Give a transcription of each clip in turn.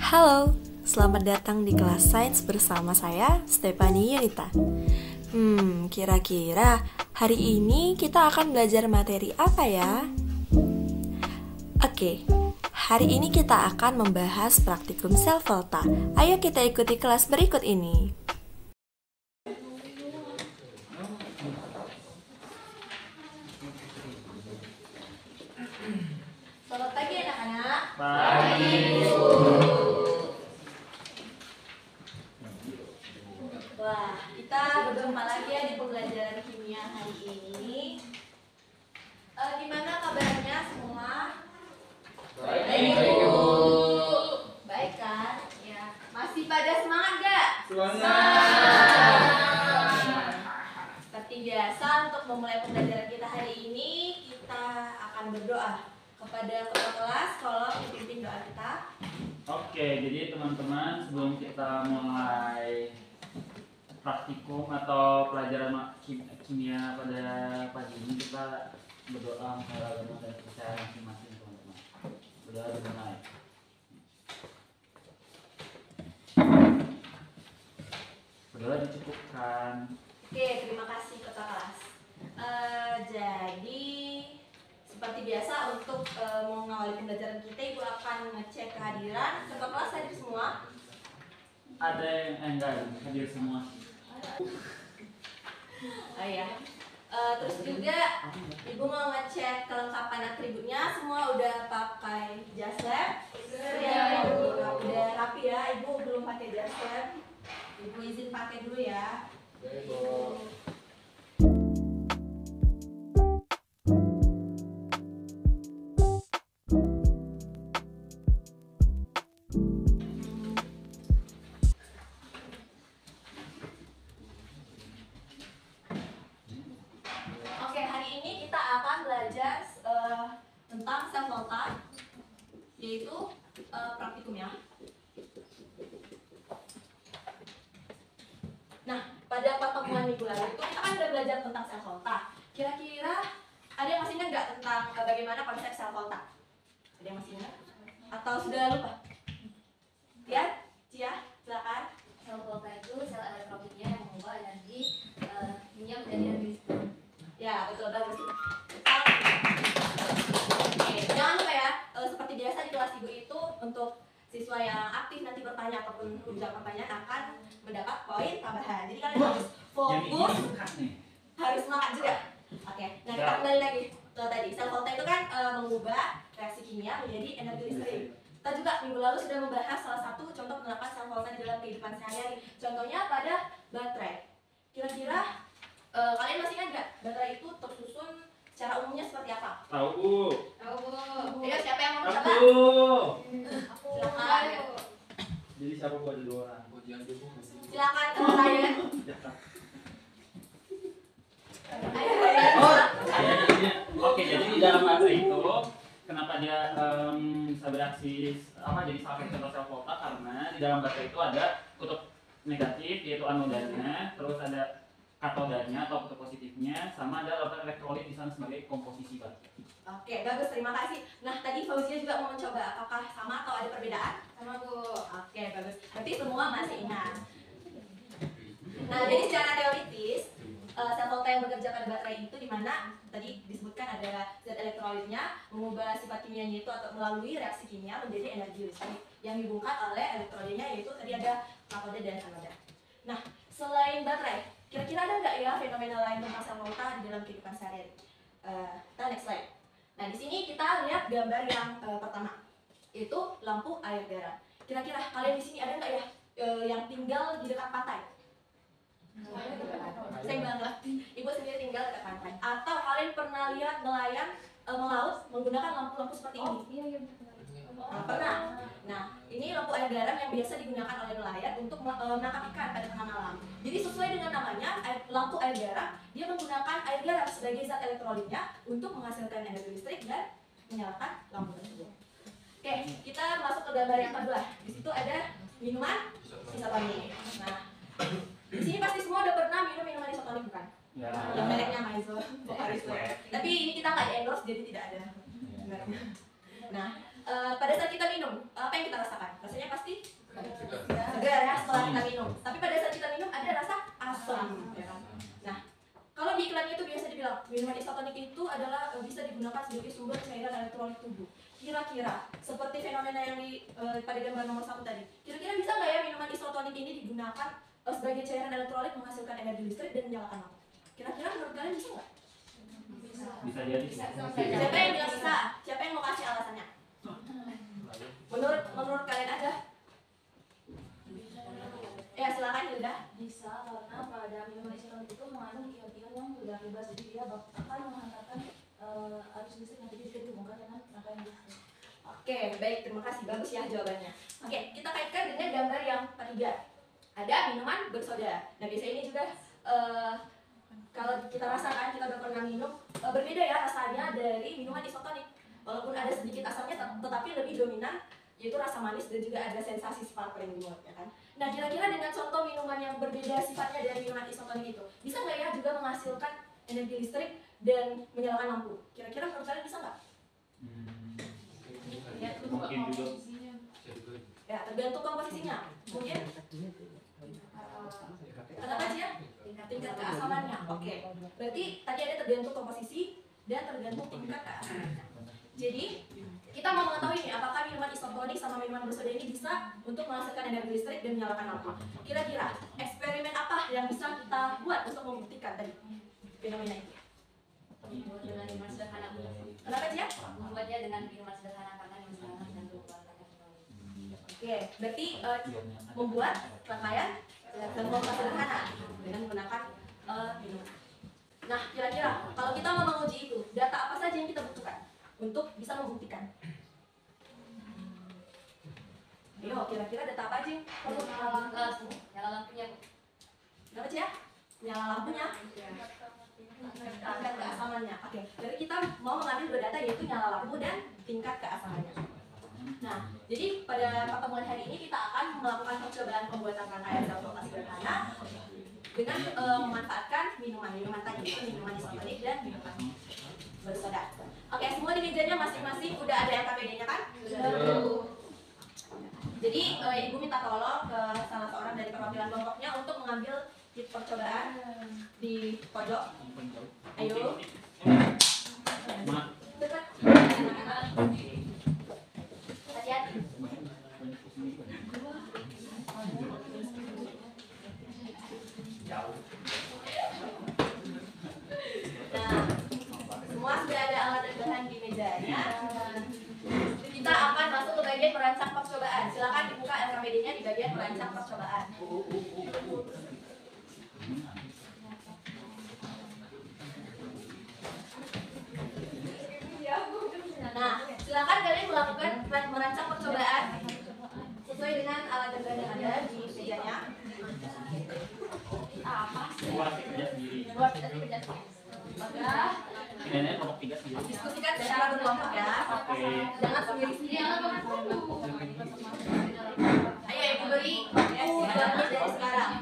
Halo, selamat datang di kelas sains bersama saya, Stephanie Yunita. Kira-kira hari ini kita akan belajar materi apa ya? Oke, hari ini kita akan membahas praktikum sel volta. Ayo kita ikuti kelas berikut ini. Selamat pagi anak-anak. Pagi. Wah, kita berjumpa lagi ya di pembelajaran kimia hari ini. Gimana kabarnya semua? Baik, Bu. Baik kan? Ya. Masih pada semangat gak? Seperti biasa untuk memulai pembelajaran kita hari ini, kita akan berdoa kepada ketua kelas. Tolong dipimpin doa kita. Oke, jadi teman-teman sebelum kita mulai praktikum atau pelajaran kimia pada pagi ini, kita berdoa kepada agama dan kepercayaan masing-masing teman-teman. Berdoa dimulai. Berdoa dicukupkan. Oke, terima kasih ketua kelas. Jadi seperti biasa untuk mengawali pembelajaran kita, Ibu akan ngecek kehadiran. Ketua kelas hadir semua? Ada yang enggak hadir semua. Oh ya. Terus juga Ibu mau ngecek kelengkapan atributnya. Semua udah pakai jas lab? Udah rapi ya. Ibu belum pakai jas lab. Ibu izin pakai dulu ya. Oke, hari ini kita akan belajar tentang sel volta, yaitu praktikumnya. Nah, pada pertemuan minggu lalu itu kita kan udah belajar tentang sel volta. Kira-kira ada yang masih ingat nggak tentang bagaimana konsep sel volta? Ada yang masih ingat? Atau sudah lupa? Ya, Cia, silakan. Sel volta itu sel elektrofilnya yang mengubah energi kimia menjadi energi listrik. Ya, betul, bagus. Oke, jangan lupa ya, seperti biasa di kelas Ibu itu untuk siswa yang aktif nanti bertanya ataupun menjawab pertanyaan akan mendapat poin tambahan. Jadi kalian harus fokus, harus semangat juga. Oke, nah kita kembali lagi ke tadi. Sel volta itu kan mengubah reaksi kimia menjadi energi listrik. Kita juga minggu lalu sudah membahas salah satu contoh penerapan sel volta di dalam kehidupan sehari-hari. Contohnya pada baterai. Kira-kira kalian masih ingat nggak baterai itu tersusun secara umumnya seperti apa? Tahu, Bu. Tahu Bu. Ayo, siapa yang mau mencoba? Aku. Silakan. Jadi siapa buat ada 2 orang? Silakan teman saya. Ayo, Oke, jadi di dalam baterai itu kenapa dia bisa bereaksi jadi salfet atau sel volta, karena di dalam baterai itu ada kutub negatif yaitu anodanya, terus ada katodanya atau kutub positifnya, sama ada larutan elektrolit di sana sebagai komposisi baterai. Oke, bagus, terima kasih. Nah, tadi Fauzia juga mau mencoba, apakah sama atau ada perbedaan? Sama Bu. Oke, bagus. Berarti semua masih ingat. Nah, jadi secara teoritis, sel volta yang bekerja pada baterai itu dimana tadi disebutkan ada zat elektrolitnya mengubah sifat kimianya itu atau melalui reaksi kimia menjadi energi listrik yang dihubungkan oleh elektrolitnya, yaitu tadi ada katoda dan anoda. Nah, selain baterai, kira-kira ada nggak ya fenomena lain tentang sel volta di dalam kehidupan sehari-hari? Kita next slide. Nah, di sini kita lihat gambar yang pertama, yaitu lampu air garam. Kira-kira kalian di sini ada nggak ya yang tinggal di dekat pantai? Saya bangga, Ibu sendiri tinggal dekat pantai. Atau kalian pernah lihat nelayan melaut menggunakan lampu-lampu seperti ini? Iya. Pernah. Nah, ini lampu air garam yang biasa digunakan oleh nelayan untuk menangkap ikan pada tengah malam. Jadi sesuai dengan namanya, lampu air garam, dia menggunakan air garam sebagai zat elektrolitnya untuk menghasilkan energi listrik dan menyalakan lampu tersebut. Oke, kita masuk ke gambar yang kedua. Di situ ada minuman isotonik. Nah, di sini pasti semua udah pernah minum minuman isotonik, bukan? Ya. Yang mereknya Maizo, Pocarizo. Tapi ini kita nggak di-endorse, jadi tidak ada. Nah, pada saat kita minum, apa yang kita rasakan? Rasanya pasti digunakan sebagai sumber cairan elektrolit tubuh. Kira-kira seperti fenomena yang pada gambar nomor 1 tadi. Kira-kira bisa nggak ya minuman isotonik ini digunakan sebagai cairan elektrolit menghasilkan energi listrik dan menyalakan lampu? Kira-kira menurut kalian bisa nggak? Bisa jadi. Siapa yang bilang bisa? Siapa yang mau kasih alasannya? Menurut kalian ada? Ya silakan Hilda. Bisa karena pada minuman isotonik itu mengandung ion-ion yang mudah bebas, jadi dia akan menghantarkan arus listrik yang tidak dihubungkan dengan rangkaian listrik. Oke, baik, terima kasih. Bagus ya jawabannya. Oke, kita kaitkan dengan gambar yang ketiga. Ada minuman bersoda. Nah, biasanya ini juga kalau kita rasakan, kita udah pernah minum, berbeda ya rasanya dari minuman isotonik. Walaupun ada sedikit asamnya, tetapi lebih dominan, yaitu rasa manis dan juga ada sensasi sparkling di mulut, ya kan? Nah, kira-kira dengan contoh minuman yang berbeda sifatnya dari minuman isotonik itu, bisa nggak ya juga menghasilkan energi listrik dan menyalakan lampu? Kira-kira menurut kalian bisa nggak? Mungkin juga. Ya, tergantung komposisinya. Mungkin kenapa sih ya? Tingkat keasamannya. Oke. Berarti tadi ada tergantung komposisi dan tergantung tingkat keasamannya. Jadi, kita mau mengetahui nih apakah minuman isotonik sama minuman bersoda ini bisa untuk menghasilkan energi listrik dan menyalakan lampu. Kira-kira eksperimen apa yang bisa kita buat untuk membuktikan tadi fenomena itu? Dengan minuman sederhana. Kenapa sih ya? Membuatnya dengan minuman sederhana karena minuman sederhana dan berbahan teknologi. Oke, berarti membuat rangkaian dan lomba sederhana dengan menggunakan minuman. Nah, kira-kira kalau kita mau menguji itu, data apa saja yang kita butuhkan untuk bisa membuktikan? Ayo, kira-kira data apa aja yang perlu? Nyala lampunya. Kenapa sih ya? Nyala lampunya, tingkat keasamannya. Oke, jadi kita mau mengambil dua data yaitu nyala lampu dan tingkat keasamannya. Nah, jadi pada pertemuan hari ini kita akan melakukan percobaan pembuatan rangkaian sel volta sederhana dengan memanfaatkan minuman tadi, itu minuman isotonik dan minuman bersoda. Oke, semua di mejanya masing-masing udah ada LKPD-nya kan? Jadi ibu minta tolong ke salah seorang dari perwakilan kelompoknya untuk mengambil kit percobaan di pojok. Ayo. Dekat. Hati-hati. Nah, semua sudah ada alat dan bahan di mejanya. Kita akan masuk ke bagian merancang percobaan. Silakan dibuka LKPD-nya di bagian merancang percobaan. Nah, silakan kalian melakukan merancang percobaan sesuai dengan alat dan bahan yang ada di mejanya. Apa sih? Buat kerja sendiri. Buat kita kerja sendiri. Maka Ini kelompok 3 sendiri. diskusikan secara berkelompok ya. Oke. Jangan sendiri-sendiri. Ayo ibu beri waktu dari sekarang.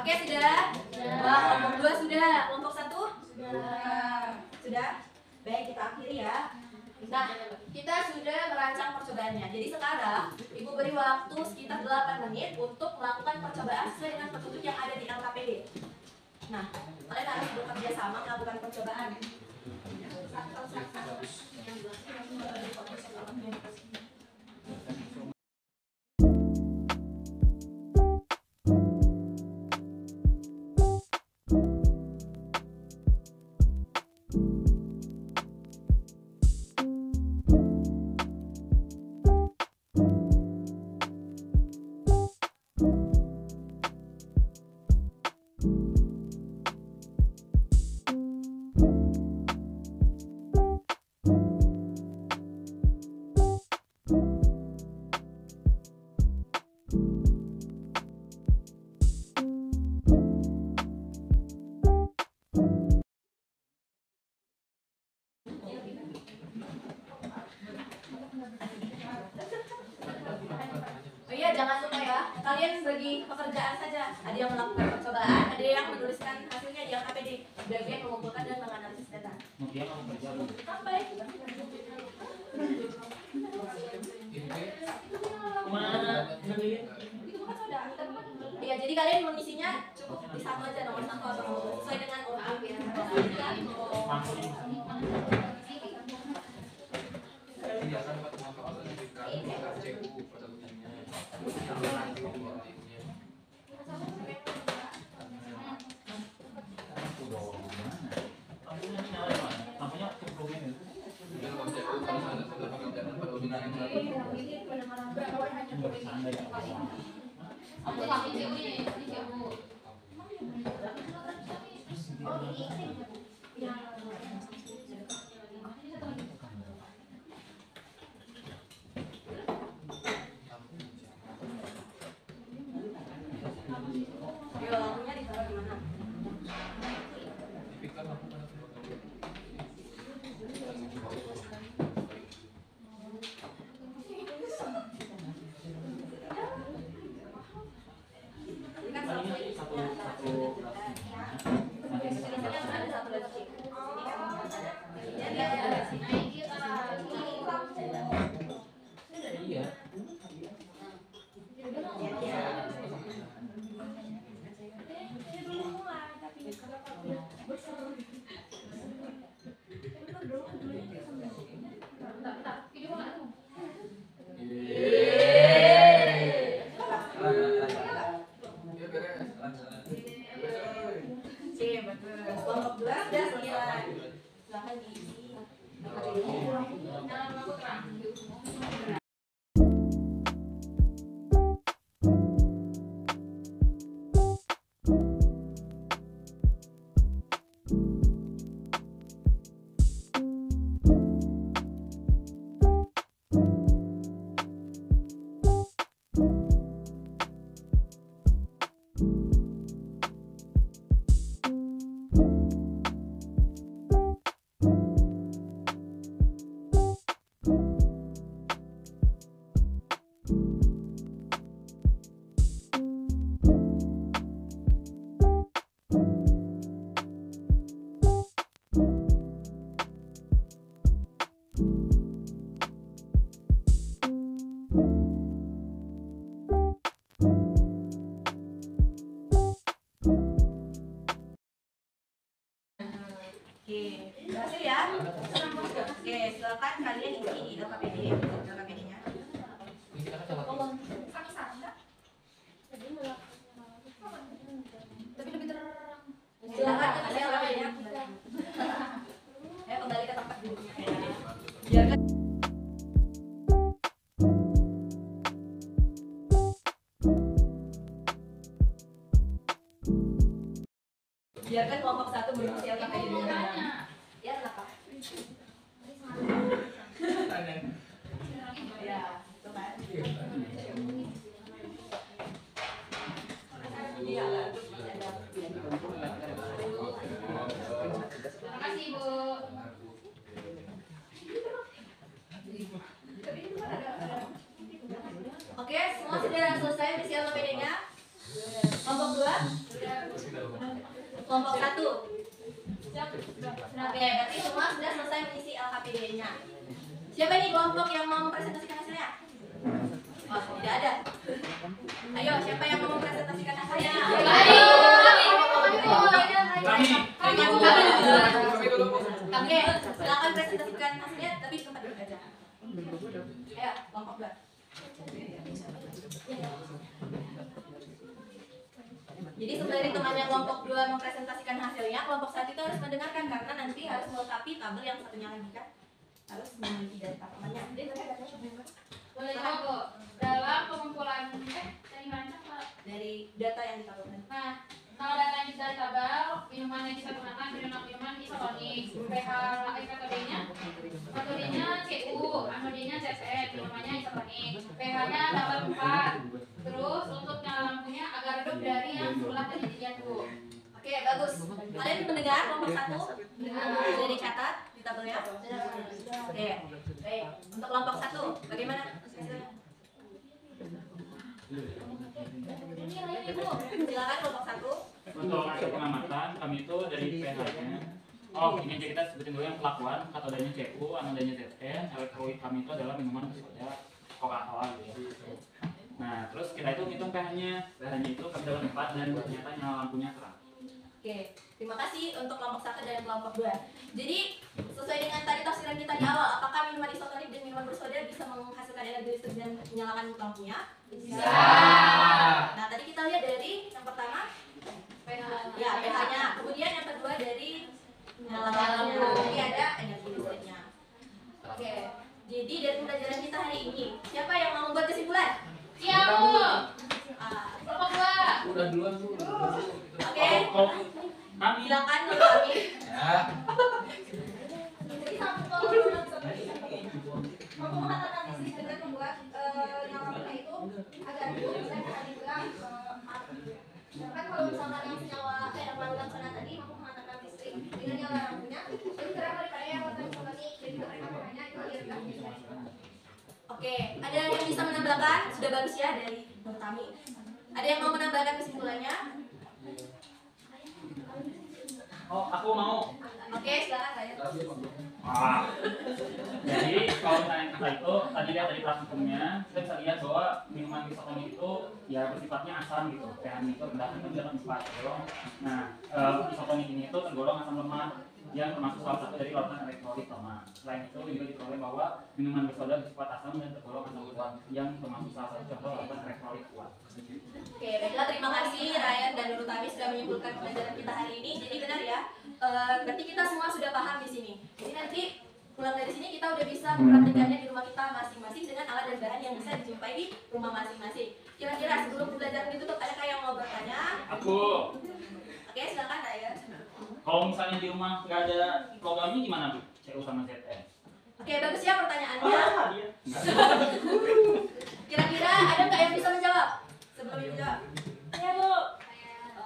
Oke, sudah? Wah, kelompok 2 sudah. Kelompok 1? Sudah? Baik, kita akhiri ya. Nah, kita sudah merancang percobaannya. Jadi sekarang, Ibu beri waktu sekitar 8 menit untuk melakukan percobaan sesuai dengan petunjuk yang ada di LKPD. Nah, kalian harus bekerja sama melakukan percobaan. jangan lupa ya, kalian bagi pekerjaan saja. Ada yang melakukan percobaan, ada yang menuliskan hasilnya di LKPD. Bagian mengumpulkan dan menganalisis data. Dia mau kerja bu. Sampai. Mana? Itu bukan sudah. Ya, jadi kalian mengisinya cukup di satu aja, nomor satu atau sesuai dengan urutan. Tidak akan dapat mengapa-apa ketika CU pada ujungnya. Lampunya cukup ini. Kalau CU kalau ada sudah pekerjaan pada ujungnya yang berapa? Lampunya ditaruh di mana? Tipikal lampu pada Kelompok 2 sudah selesai. Silahkan diisi. Oke, berhasil ya? Oke, silakan kalian isi di LKPD-nya. Tapi lebih terang. Silakan isi LKPD-nya. Ayo kembali ke tempat duduknya. Biarkan biarkan kelompok 1 mengisi LKPD-nya. Ya, kenapa? Ya, itu kan. Iya, Terima kasih, Bu. Oke, semua sudah selesai mengisi LKPD-nya? Kelompok 2? Kelompok 1? Oke, berarti semua sudah selesai mengisi LKPD-nya. Siapa nih kelompok yang mau mempresentasikan hasilnya? Oh, tidak ada. Ayo, siapa yang mau mempresentasikan hasilnya? Oke, silakan presentasikan hasilnya, tapi di tempat duduk aja. Ayo, kelompok 2. Jadi sembari temannya kelompok 2 mempresentasikan hasilnya, kelompok 1 itu harus mendengarkan karena nanti harus melengkapi tabel yang satunya lagi kan. Harus memiliki data temannya. Boleh Pak, Bu. Dalam pengumpulan dari mana Pak? Dari data yang ditabelkan. Nah, kalau data yang dari tabel, minuman yang disatukan minuman isotonik, pH katodenya, katodenya Cu, anodenya Zn, minumannya isotonik, pH-nya dapat 4. Terus untuk nyala lampunya agak redup dari yang sebelah tadi dilihat Bu. Oke, bagus. Kalian mendengar kelompok 1? Sudah dicatat di tabelnya? Oke. Baik. Untuk kelompok 1, bagaimana hasilnya? Ini Raya nih Bu. Silakan kelompok 1. Untuk hasil pengamatan kami itu dari pH-nya. Oh, ini aja kita sebutin dulu yang kelakuan, katodanya CU, anodanya ZN, elektrolit kami itu adalah minuman bersoda, Coca-Cola gitu ya. Nah, terus kita itu hitung pH-nya. pH-nya itu kami dapat 4 dan ternyata nyala lampunya terang. Oke, terima kasih untuk kelompok 1 dan kelompok 2. Jadi, sesuai dengan tadi tafsiran kita di awal, apakah minuman isotonik dan minuman bersoda bisa menghasilkan energi listrik dan menyalakan lampunya? Bisa. Nah, tadi kita lihat dari yang pertama, ya pH-nya. Kemudian yang kedua dari menyalakan lampunya. Jadi ada energi listriknya. Oke, jadi dari pembelajaran kita hari ini, siapa yang mau membuat kesimpulan? Siap Bu. Ah, Kelompok 2. Udah duluan Bu. Oke, Kami silakan dulu kami. Ya. Jadi satu kalau mampu mengatakan listrik dengan membuat nyalakannya itu agar dan tadi bilang kan kalau misalkan yang senyawa yang laluan sana tadi mampu mengatakan listrik dengan nyala lampunya jadi terang daripada yang laluan isotonik jadi terang makanya itu ion. Oke, ada yang bisa menambahkan? Sudah bagus ya dari Nur Tami. Ada yang mau menambahkan kesimpulannya? Oh, aku mau. Oke, silakan saya. Ah. Jadi kalau misalnya kita itu tadi lihat dari praktikumnya, kita bisa lihat bahwa minuman isotonik itu ya bersifatnya asam gitu. pH-nya itu rendah itu dapat 4 tergolong. Nah, isotonik ini itu tergolong asam lemah yang termasuk salah satu dari larutan elektrolit lemah. Selain itu juga diperoleh bahwa minuman bersoda bersifat asam dan tergolong asam kuat yang termasuk salah satu contoh larutan elektrolit kuat. Oke, baiklah, terima kasih Ryan dan Nur Tami sudah menyimpulkan pelajaran kita hari ini. Jadi benar ya, berarti kita semua sudah paham di sini. Jadi nanti pulang dari sini kita udah bisa mempraktekannya di rumah kita masing-masing dengan alat dan bahan yang bisa dijumpai di rumah masing-masing. Kira-kira sebelum pembelajaran ditutup, adakah yang mau bertanya? Aku, Oke, silakan Ryan. kalau misalnya di rumah nggak ada logamnya gimana Bu? CU sama ZN? Oke, bagus ya pertanyaannya. Dia. Kira-kira ada nggak yang bisa menjawab? Sebelum menjawab. Ya Bu,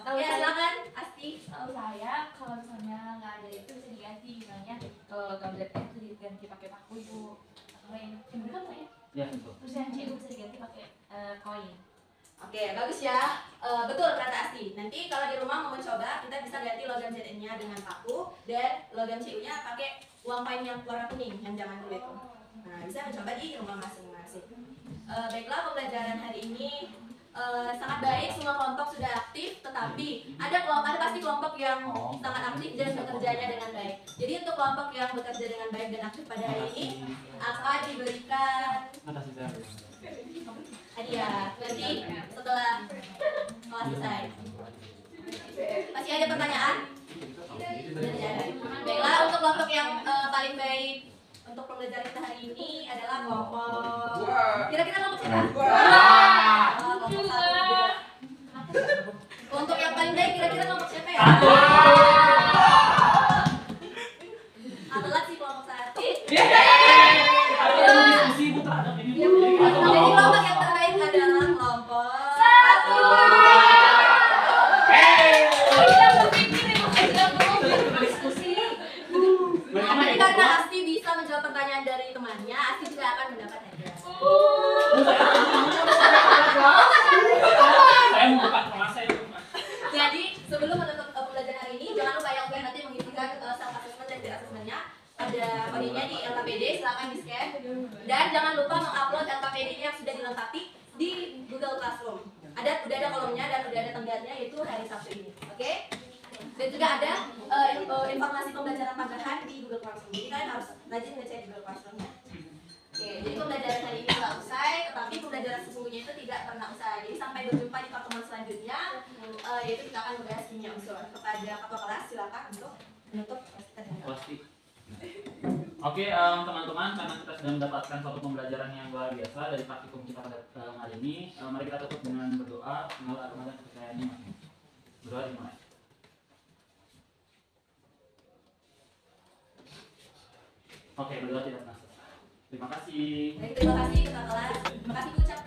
Oke, silakan Asti. tahu saya kalau misalnya nggak ada itu bisa diganti, misalnya kalau logam ZN itu diganti pakai paku Ibu, atau yang bener kan Pak ya? Ya, betul. Terus yang CU bisa diganti pakai koin. Oke, bagus ya. Betul kata Asti. Nanti kalau di rumah mau mencoba, kita bisa ganti logam ZN-nya dengan paku dan logam CU-nya pakai uang koin yang warna kuning yang zaman dulu itu. Nah, bisa mencoba di rumah masing-masing. Baiklah, pembelajaran hari ini sangat baik, semua kelompok sudah aktif, tetapi ada pasti kelompok yang sangat aktif dan bekerjanya dengan baik. Jadi untuk kelompok yang bekerja dengan baik dan aktif pada hari ini akan diberikan hadiah nanti setelah kelas selesai. Masih ada pertanyaan? Tidak ada. Baiklah, untuk kelompok yang paling baik untuk pembelajaran kita hari ini adalah kelompok. Kira-kira kelompok siapa? Kelompok 1. Untuk yang paling baik kira-kira kelompok siapa ya? Adalah si kelompok 1. Jadi kelompok yang terbaik adalah kelompok 1. Tapi karena Asti bisa menjawab pertanyaan dari temannya, Asti juga akan mendapat hadiah. Saya mau buka kelas saya. Jadi sebelum menutup pembelajaran hari ini, jangan lupa yang nanti mengisikan self assessment dan peer assessment-nya. Ada kodenya di LKPD, silakan di scan. Dan jangan lupa mengupload LKPD-nya yang sudah dilengkapi di Google Classroom. Udah ada kolomnya dan udah ada tenggatnya, yaitu hari Sabtu ini. Oke? Dan juga ada informasi pembelajaran tambahan di Google Classroom. Jadi kalian harus rajin ngecek Google Classroom-nya. Oke, jadi pembelajaran hari ini telah usai, tetapi pembelajaran sesungguhnya itu tidak pernah usai. Jadi sampai berjumpa di pertemuan selanjutnya, yaitu kita akan membahas kimia unsur. Kepada ketua kelas, silakan untuk menutup kelas kita dengan Pasti. Oke, teman-teman, karena kita sudah mendapatkan suatu pembelajaran yang luar biasa dari praktikum kita pada hari ini, mari kita tutup dengan berdoa, mengalir agama dan kepercayaannya masing-masing. Berdoa dimulai. Oke, berdoa tidak pernah selesai. Terima kasih. Baik, terima kasih ketua kelas. Terima kasih ucap